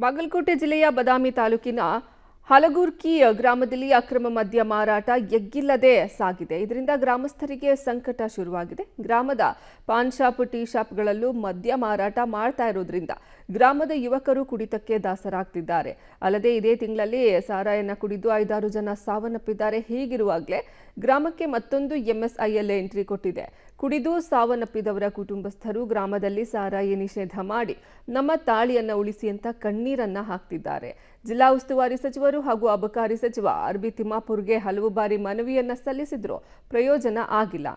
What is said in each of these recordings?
ಬಾಗಲಕೋಟೆ ಜಿಲ್ಲೆಯ ಬದಾಮಿ ತಾಲೂಕಿನ ಹಲಗುರ್ಕಿ ಗ್ರಾಮದಲ್ಲಿ ಅಕ್ರಮ ಮದ್ಯ ಮಾರಾಟ ಎಗ್ಗಿಲ್ಲದೆ ಸಾಗಿದೆ. ಇದರಿಂದ ಗ್ರಾಮಸ್ಥರಿಗೆ ಸಂಕಟ ಶುರುವಾಗಿದೆ. ಗ್ರಾಮದ ಪಾನ್ ಶಾಪ್, ಟೀ ಶಾಪ್ಗಳಲ್ಲೂ ಮದ್ಯ ಮಾರಾಟ ಮಾಡ್ತಾ ಇರೋದ್ರಿಂದ ಗ್ರಾಮದ ಯುವಕರು ಕುಡಿತಕ್ಕೆ ದಾಸರಾಗ್ತಿದ್ದಾರೆ. ಅಲ್ಲದೆ ಇದೇ ತಿಂಗಳಲ್ಲಿ ಸಾರಾಯನ್ನ ಕುಡಿದು 5-6 ಜನ ಸಾವನ್ನಪ್ಪಿದ್ದಾರೆ. ಹೀಗಿರುವಾಗಲೇ ಗ್ರಾಮಕ್ಕೆ ಮತ್ತೊಂದು ಎಂಎಸ್ಐಎಲ್ ಎಂಟ್ರಿ ಕೊಟ್ಟಿದೆ. ಕುಡಿದು ಸಾವನ್ನಪ್ಪಿದವರ ಕುಟುಂಬಸ್ಥರು ಗ್ರಾಮದಲ್ಲಿ ಸಾರಾಯಿ ನಿಷೇಧ ಮಾಡಿ ನಮ್ಮ ತಾಳಿಯನ್ನ ಉಳಿಸಿ ಅಂತ ಕಣ್ಣೀರನ್ನ ಹಾಕ್ತಿದ್ದಾರೆ. ಜಿಲ್ಲಾ ಉಸ್ತುವಾರಿ ಸಚಿವರು ಹಾಗೂ ಅಬಕಾರಿ ಸಚಿವ ಆರ್.ಬಿ. ತಿಮ್ಮಾಪುರ್ಗೆ ಹಲವು ಬಾರಿ ಮನವಿಯನ್ನ ಸಲ್ಲಿಸಿದ್ರು, ಪ್ರಯೋಜನ ಆಗಿಲ್ಲ.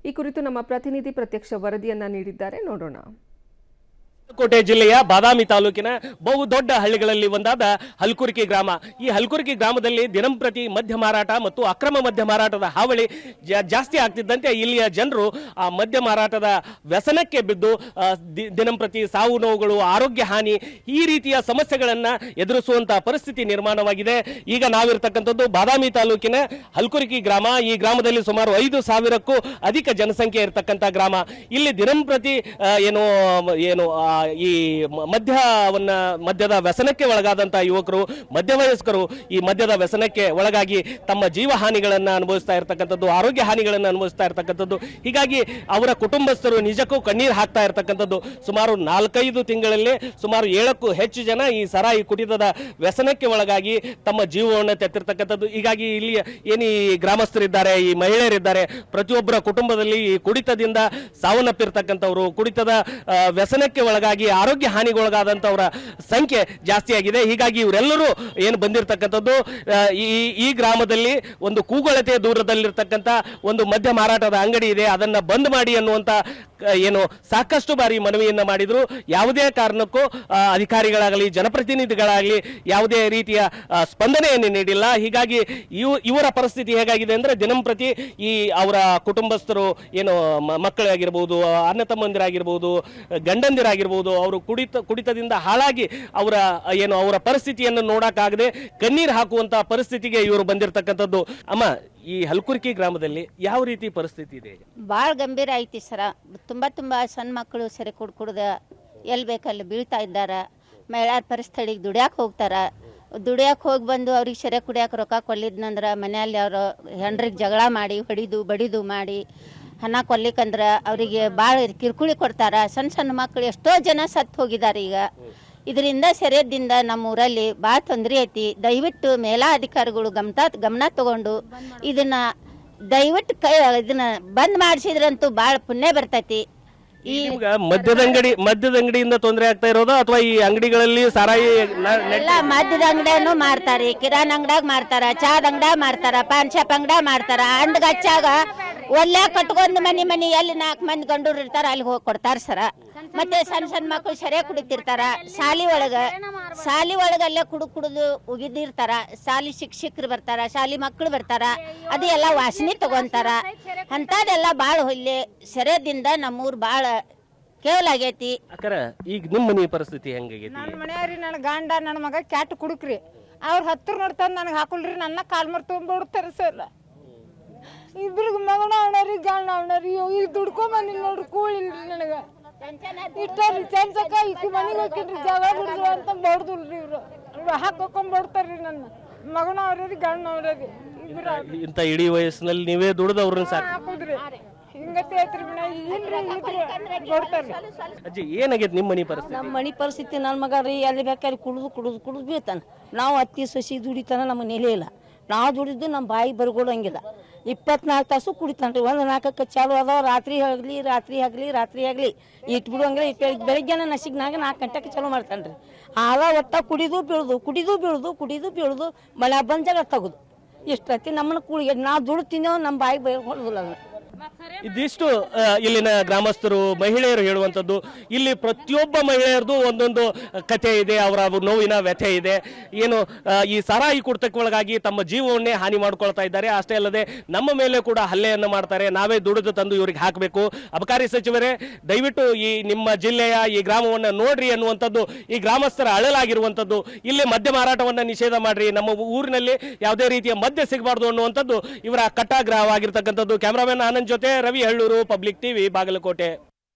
ಈ ಕುರಿತು ನಮ್ಮ ಪ್ರತಿನಿಧಿ ಪ್ರತ್ಯಕ್ಷ ವರದಿಯನ್ನ ನೀಡಿದ್ದಾರೆ, ನೋಡೋಣ. ಬಾಗಲಕೋಟೆ ಜಿಲ್ಲೆಯ ಬಾದಾಮಿ ತಾಲೂಕಿನ ಬಹುದೊಡ್ಡ ಹಳ್ಳಿಗಳಲ್ಲಿ ಒಂದಾದ ಹಲ್ಕುರ್ಕಿ ಗ್ರಾಮ. ಈ ಹಲ್ಕುರ್ಕಿ ಗ್ರಾಮದಲ್ಲಿ ದಿನಂಪ್ರತಿ ಮದ್ಯ ಮಾರಾಟ ಮತ್ತು ಅಕ್ರಮ ಮದ್ಯ ಮಾರಾಟದ ಹಾವಳಿ ಜಾಸ್ತಿ ಆಗ್ತಿದ್ದಂತೆ ಇಲ್ಲಿಯ ಜನರು ಆ ಮದ್ಯ ಮಾರಾಟದ ವ್ಯಸನಕ್ಕೆ ಬಿದ್ದು ದಿನಂಪ್ರತಿ ಸಾವು ನೋವುಗಳು, ಆರೋಗ್ಯ ಹಾನಿ, ಈ ರೀತಿಯ ಸಮಸ್ಯೆಗಳನ್ನ ಎದುರಿಸುವಂತಹ ಪರಿಸ್ಥಿತಿ ನಿರ್ಮಾಣವಾಗಿದೆ. ಈಗ ನಾವಿರ್ತಕ್ಕಂಥದ್ದು ಬಾದಾಮಿ ತಾಲೂಕಿನ ಹಲ್ಕುರ್ಕಿ ಗ್ರಾಮ. ಈ ಗ್ರಾಮದಲ್ಲಿ ಸುಮಾರು 5,000ಕ್ಕೂ ಅಧಿಕ ಜನಸಂಖ್ಯೆ ಇರತಕ್ಕಂಥ ಗ್ರಾಮ. ಇಲ್ಲಿ ದಿನಂಪ್ರತಿ ಏನು ಈ ಮದ್ಯದ ವ್ಯಸನಕ್ಕೆ ಒಳಗಾದಂತಹ ಯುವಕರು, ಮಧ್ಯವಯಸ್ಕರು ಈ ಮದ್ಯದ ವ್ಯಸನಕ್ಕೆ ಒಳಗಾಗಿ ತಮ್ಮ ಜೀವ ಹಾನಿಗಳನ್ನು ಅನುಭವಿಸ್ತಾ ಇರತಕ್ಕಂಥದ್ದು, ಆರೋಗ್ಯ ಹಾನಿಗಳನ್ನು ಅನುಭವಿಸ್ತಾ ಇರತಕ್ಕಂಥದ್ದು. ಹೀಗಾಗಿ ಅವರ ಕುಟುಂಬಸ್ಥರು ನಿಜಕ್ಕೂ ಕಣ್ಣೀರು ಹಾಕ್ತಾ ಇರತಕ್ಕಂಥದ್ದು. ಸುಮಾರು 4-5 ತಿಂಗಳಲ್ಲಿ ಸುಮಾರು 7ಕ್ಕೂ ಹೆಚ್ಚು ಜನ ಈ ಸರಾಯಿ ಕುಡಿತದ ವ್ಯಸನಕ್ಕೆ ಒಳಗಾಗಿ ತಮ್ಮ ಜೀವವನ್ನು ತೆತ್ತಿರ್ತಕ್ಕಂಥದ್ದು. ಹೀಗಾಗಿ ಇಲ್ಲಿ ಏನು ಈ ಗ್ರಾಮಸ್ಥರಿದ್ದಾರೆ, ಈ ಮಹಿಳೆಯರಿದ್ದಾರೆ, ಪ್ರತಿಯೊಬ್ಬರ ಕುಟುಂಬದಲ್ಲಿ ಈ ಕುಡಿತದಿಂದ ಸಾವನ್ನಪ್ಪಿರ್ತಕ್ಕಂಥವ್ರು, ಕುಡಿತದ ವ್ಯಸನಕ್ಕೆ ಒಳಗಾಗಿ ಆರೋಗ್ಯ ಹಾನಿಗೊಳಗಾದಂಥವರ ಸಂಖ್ಯೆ ಜಾಸ್ತಿ ಆಗಿದೆ. ಹೀಗಾಗಿ ಇವರೆಲ್ಲರೂ ಏನು ಬಂದಿರತಕ್ಕಂಥದ್ದು ಈ ಗ್ರಾಮದಲ್ಲಿ ಒಂದು ಕೂಗೊಳತೆ ದೂರದಲ್ಲಿರ್ತಕ್ಕಂಥ ಒಂದು ಮದ್ಯ ಮಾರಾಟದ ಅಂಗಡಿ ಇದೆ, ಅದನ್ನ ಬಂದ್ ಮಾಡಿ ಅನ್ನುವಂಥ ಏನು ಸಾಕಷ್ಟು ಬಾರಿ ಮನವಿಯನ್ನ ಮಾಡಿದ್ರು. ಯಾವುದೇ ಕಾರಣಕ್ಕೂ ಅಧಿಕಾರಿಗಳಾಗಲಿ ಜನಪ್ರತಿನಿಧಿಗಳಾಗಲಿ ಯಾವುದೇ ರೀತಿಯ ಸ್ಪಂದನೆಯನ್ನು ನೀಡಿಲ್ಲ. ಹೀಗಾಗಿ ಇವರ ಪರಿಸ್ಥಿತಿ ಹೇಗಾಗಿದೆ ಅಂದ್ರೆ ದಿನಂಪ್ರತಿ ಈ ಅವರ ಕುಟುಂಬಸ್ಥರು ಏನು ಮಕ್ಕಳಾಗಿರ್ಬೋದು, ಅಣ್ಣ ತಮ್ಮಂದಿರಾಗಿರ್ಬೋದು, ಗಂಡಂದಿರಾಗಿರ್ಬೋದು, ಅವರು ಕುಡಿತದಿಂದ ಹಾಳಾಗಿ ಅವರ ಪರಿಸ್ಥಿತಿಯನ್ನು ನೋಡಕ್ಕಾಗದೆ ಕಣ್ಣೀರು ಹಾಕುವಂತಹ ಪರಿಸ್ಥಿತಿಗೆ ಇವರು ಬಂದಿರತಕ್ಕಂಥದ್ದು. ಅಮ್ಮ, ಈ ಹಲ್ಕುರ್ಕಿ ಗ್ರಾಮದಲ್ಲಿ ಯಾವ ರೀತಿ ಪರಿಸ್ಥಿತಿ ಇದೆ? ಭಾಳ ಗಂಭೀರ ಐತಿ ಸರ. ತುಂಬಾ ಸಣ್ಣ ಮಕ್ಕಳು ಸರಿ ಕುಡ್ದ ಎಲ್ಲಿ ಬೇಕಲ್ಲಿ ಬೀಳ್ತಾ ಇದ್ದಾರೆ. ಮಹಿಳೆಯರ ಪರಿಸ್ಥಿತಿಗೆ ದುಡಿಯಾಕೆ ಹೋಗ್ತಾರೆ. ದುಡಿಯಾಕೆ ಹೋಗಿ ಬಂದು ಅವ್ರಿಗೆ ಸೆರೆ ಕುಡಿಯಾಕೆ ರೊಕ್ಕ ಕೊಲ್ಲಿದ್ನಂದ್ರೆ ಮನೆಯಲ್ಲಿ ಅವರು ಹೆಂಡ್ರಿಗೆ ಜಗಳ ಮಾಡಿ ಹೊಡಿದು ಬಡಿದು ಮಾಡಿ ಹಣ ಕೊಲ್ಲಿಕಂದ್ರೆ ಅವರಿಗೆ ಭಾಳ ಕಿರುಕುಳಿ ಕೊಡ್ತಾರೆ. ಸಣ್ಣ ಮಕ್ಕಳು ಎಷ್ಟೋ ಜನ ಸತ್ತು ಹೋಗಿದ್ದಾರೆ. ಈಗ ಇದರಿಂದ ಸೆರೆದಿಂದ ನಮ್ಮ ಊರಲ್ಲಿ ಭಾಳ ತೊಂದರೆ ಐತಿ. ದಯವಿಟ್ಟು ಮೇಲಾಧಿಕಾರಿಗಳು ಗಮನ ತಗೊಂಡು ಇದನ್ನ ದಯವಿಟ್ಟು ಇದನ್ನ ಬಂದ್ ಮಾಡಿಸಿದ್ರಂತೂ ಭಾಳ ಪುಣ್ಯ ಬರ್ತೈತಿ. ಈ ಮದ್ಯದ ಅಂಗಡಿಯಿಂದ ತೊಂದರೆ ಆಗ್ತಾ ಇರೋದು ಅಥವಾ ಈ ಅಂಗಡಿಗಳಲ್ಲಿ ಸಾರಾಯಿ ಎಲ್ಲ ಮದ್ಯದ ಅಂಗಡಿಯನ್ನು ಮಾರ್ತಾರೆ, ಕಿರಾಣಿ ಅಂಗಡಿಯಾಗ ಮಾರ್ತಾರ, ಚಾದ ಅಂಗಡಿಯಾಗ ಮಾರ್ತಾರ, ಪಾನ್ ಶಾಪ್ ಅಂಗಡಿಯಾಗ ಮಾರ್ತಾರ. ಅಂಡ್ ಹಚ್ಚಾಗ ಒಲ್ಲೆ ಕಟ್ಕೊಂಡು ಮನಿ ಎಲ್ಲಿ 4 ಮಂದಿ ಗಂಡೂರು ಇರ್ತಾರ ಅಲ್ಲಿ ಹೋಗಿ ಕೊಡ್ತಾರ ಸರ. ಮತ್ತೆ ಸಣ್ಣ ಮಕ್ಕಳು ಸರಿಯ ಕುಡಿತಿರ್ತಾರ. ಶಾಲಿ ಒಳಗಲ್ಲೇ ಕುಡಿದು ಉಗಿದಿರ್ತಾರ. ಶಾಲಿ ಶಿಕ್ಷಕರು ಬರ್ತಾರ, ಶಾಲಿ ಮಕ್ಕಳು ಬರ್ತಾರ, ಅದು ಎಲ್ಲ ವಾಸನೆ ತಗೊಂತಾರ. ಅಂತದೆಲ್ಲ ಭಾಳ ಇಲ್ಲಿ ಸೆರೆದಿಂದ ನಮ್ಮೂರು ಭಾಳ ಕೇವಲ ಆಗೈತಿ. ಈಗ ನಿಮ್ಮ ಮನೆ ಪರಿಸ್ಥಿತಿ ಹೆಂಗಾಗೈತಿ? ನನ್ನ ಮನೆಯವ್ರಿ, ನನ್ನ ಗಂಡ, ನನ್ನ ಮಗ ಕ್ಯಾಟ್ ಕುಡುಕ್ರಿ. ಅವ್ರ ಹತ್ರ ನೋಡ್ತಾನೆ ನನಗೆ ಹಾಕೊಳ್ರಿ, ನನ್ನ ಕಾಲ್ ಮರ್ ತೊಗೊಂಡ್ಬಿಡ್ತಾರೆ ಸರ್. ಇಬ್ರಿಗೆ ಮಗನ ಅವನರಿ, ಗಂಡ ಅವನರಿ. ಈಗ ದುಡ್ಕೊಂಬಂದಿನಿ ನೋಡ್ರಿ, ಕೂಳಿಲ್ರಿ ನನಗೆ. ಇಷ್ಟರಿ ಚೆನ್ಸಕ ಈಗ ಮನೆಗೆ ಹೋಗ್ರಿ, ಜಾಗ ಬಿಡಿದ್ರು ಅಂತ ಬಡ್ದುಲ್ರಿ ಇವ್ರು. ಹಾಕೊಂಡ್ಬಿಡ್ತಾರ್ರಿ ನನ್ನ ಮಗನ ಅವ್ರಿ, ಗಂಡ ಅವ್ರಿ. ಇಂಥ ಇಡೀ ವಯಸ್ಸಿನಲ್ಲಿ ನೀವೇ ದುಡ್ದವ್ರನ್ನ ಸಾಕು ಹಾಕುದ್ರಿ. ಹಿಂಗತ್ತೆ ಐತ್ರಿ ಅಜ್ಜಿ, ಏನಾಗೈತಿ ನಿಮ್ಮ ಮನೆ ಪರಿಸ್ಥಿತಿ? ನಮ್ಮ ಮನೆ ಪರಿಸ್ಥಿತಿ ನನ್ನ ಮಗ ರೀ ಎಲ್ಲಿ ಬೇಕಾದ್ರೆ ಕುಡಿದು ಬೀಳ್ತಾನೆ. ನಾವು ಅತ್ತಿ ಸಸಿ ದುಡಿತಾನ, ನಮಗೆ ನೆಲೆ ಇಲ್ಲ. ನಾವು ದುಡಿದು ನಮ್ಮ ಬಾಯಿ ಬರ್ಗೊಳಂಗಿಲ್ಲ. 24 ತಾಸು ಕುಡಿತಾನ್ರಿ. 1-4ಕ್ಕೆ ಚಾಲು ಅದಾವ. ರಾತ್ರಿ ಆಗಲಿ ಇಟ್ಬಿಡುವಂಗಿಲ್ಲ. ಬೆಳಿಗ್ಗೆ ನಸಿಗ್ನಾಗ 4 ಗಂಟೆಗೆ ಚಾಲು ಮಾಡ್ತಾನ್ರಿ. ಆಗ ಒಟ್ಟ ಕುಡಿದು ಬೀಳುದು ಮಳೆ ಬಂದಾಗ ತೆಗುದು ಇಷ್ಟೈತಿ. ನಮ್ಮನ್ನ ನಾವು ದುಡ್ತೀನೋ ನಮ್ಮ ಬಾಯಿ ಬರ್ಕೊಳ್ಳೋದಿಲ್ಲ. ಇದಿಷ್ಟು ಇಲ್ಲಿನ ಗ್ರಾಮಸ್ಥರು, ಮಹಿಳೆಯರು ಹೇಳುವಂಥದ್ದು. ಇಲ್ಲಿ ಪ್ರತಿಯೊಬ್ಬ ಮಹಿಳೆಯರದು ಒಂದೊಂದು ಕಥೆ ಇದೆ, ಅವರ ನೋವಿನ ವ್ಯಥೆ ಇದೆ. ಏನು ಈ ಸಾರಾಯಿ ಕುಡಿತಕ್ಕೆ ಒಳಗಾಗಿ ತಮ್ಮ ಜೀವವನ್ನೇ ಹಾನಿ ಮಾಡ್ಕೊಳ್ತಾ ಇದ್ದಾರೆ. ಅಷ್ಟೇ ಅಲ್ಲದೆ ನಮ್ಮ ಮೇಲೆ ಕೂಡ ಹಲ್ಲೆಯನ್ನು ಮಾಡ್ತಾರೆ. ನಾವೇ ದುಡಿದು ತಂದು ಇವರಿಗೆ ಹಾಕಬೇಕು. ಅಬಕಾರಿ ಸಚಿವರೇ, ದಯವಿಟ್ಟು ಈ ನಿಮ್ಮ ಜಿಲ್ಲೆಯ ಈ ಗ್ರಾಮವನ್ನು ನೋಡ್ರಿ ಅನ್ನುವಂಥದ್ದು ಈ ಗ್ರಾಮಸ್ಥರ ಅಳಲಾಗಿರುವಂಥದ್ದು. ಇಲ್ಲಿ ಮದ್ಯ ಮಾರಾಟವನ್ನು ನಿಷೇಧ ಮಾಡ್ರಿ, ನಮ್ಮ ಊರಿನಲ್ಲಿ ಯಾವುದೇ ರೀತಿಯ ಮದ್ಯ ಸಿಗಬಾರ್ದು ಅನ್ನುವಂಥದ್ದು ಇವರ ಕಟ್ಟಾಗ್ರಹವಾಗಿರ್ತಕ್ಕಂಥದ್ದು. ಕ್ಯಾಮರಾಮನ್ ಆನಂದ್ ಜೊತೆ ರವಿ ಹಳ್ಳೂರು, ಪಬ್ಲಿಕ್ ಟಿವಿ, ಬಾಗಲಕೋಟೆ.